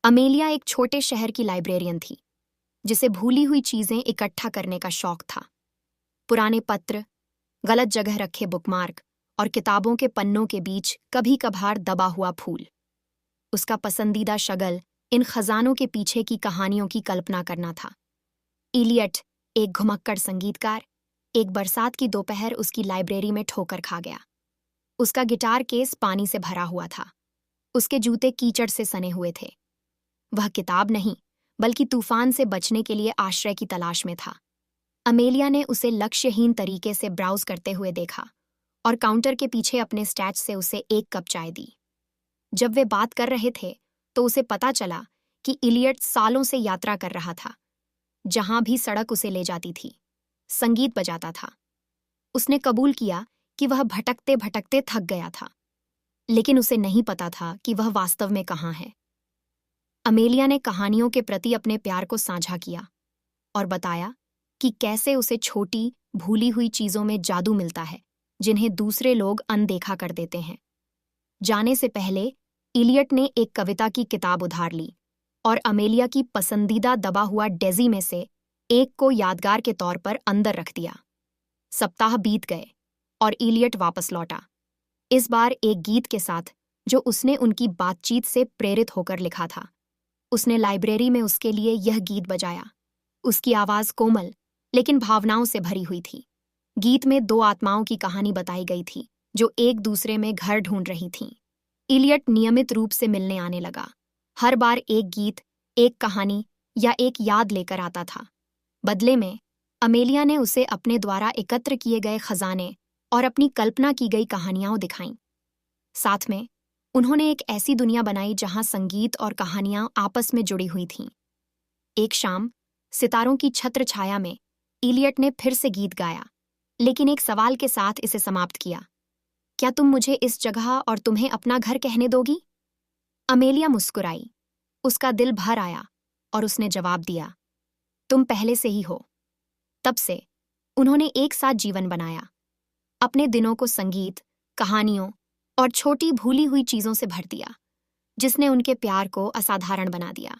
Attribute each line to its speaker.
Speaker 1: Amelia एक छोटे शहर की लाइब्रेरियन थी, जिसे भूली हुई चीजें इकट्ठा करने का शौक था। पुराने पत्र, गलत जगह रखे बुकमार्क और किताबों के पन्नों के बीच कभी कभार दबा हुआ फूल। उसका पसंदीदा शगल इन खजानों के पीछे की कहानियों की कल्पना करना था। इलियट, एक घुमक्कड़ संगीतकार, एक बरसात की दोपहर उसकी लाइब्रेरी में ठोकर खा गया। उसका गिटार केस पानी से भरा हुआ था। उसके जूते कीचड़ से सने हुए थे। वह किताब नहीं, बल्कि तूफान से बचने के लिए आश्रय की तलाश में था। अमेलिया ने उसे लक्ष्यहीन तरीके से ब्राउज करते हुए देखा और काउंटर के पीछे अपने स्टैच से उसे एक कप चाय दी। जब वे बात कर रहे थे तो उसे पता चला कि इलियट सालों से यात्रा कर रहा था। जहां भी सड़क उसे ले जाती थी, संगीत बजाता था। उसने कबूल किया कि वह भटकते भटकते थक गया था, लेकिन उसे नहीं पता था कि वह वास्तव में कहाँ है। अमेलिया ने कहानियों के प्रति अपने प्यार को साझा किया और बताया कि कैसे उसे छोटी, भूली हुई चीजों में जादू मिलता है, जिन्हें दूसरे लोग अनदेखा कर देते हैं। जाने से पहले इलियट ने एक कविता की किताब उधार ली और अमेलिया की पसंदीदा दबा हुआ डेज़ी में से एक को यादगार के तौर पर अंदर रख दिया। सप्ताह बीत गए और इलियट वापस लौटा, इस बार एक गीत के साथ जो उसने उनकी बातचीत से प्रेरित होकर लिखा था। उसने लाइब्रेरी में उसके लिए यह गीत बजाया। उसकी आवाज कोमल लेकिन भावनाओं से भरी हुई थी। गीत में दो आत्माओं की कहानी बताई गई थी जो एक दूसरे में घर ढूंढ रही थीं। इलियट नियमित रूप से मिलने आने लगा। हर बार एक गीत, एक कहानी या एक याद लेकर आता था। बदले में अमेलिया ने उसे अपने द्वारा एकत्र किए गए खजाने और अपनी कल्पना की गई कहानियां दिखाईं। साथ में उन्होंने एक ऐसी दुनिया बनाई जहां संगीत और कहानियां आपस में जुड़ी हुई थीं। एक शाम सितारों की छत्र छाया में इलियट ने फिर से गीत गाया, लेकिन एक सवाल के साथ इसे समाप्त किया। क्या तुम मुझे इस जगह और तुम्हें अपना घर कहने दोगी? अमेलिया मुस्कुराई। उसका दिल भर आया और उसने जवाब दिया, तुम पहले से ही हो। तब से उन्होंने एक साथ जीवन बनाया, अपने दिनों को संगीत, कहानियों और छोटी भूली हुई चीजों से भर दिया, जिसने उनके प्यार को असाधारण बना दिया।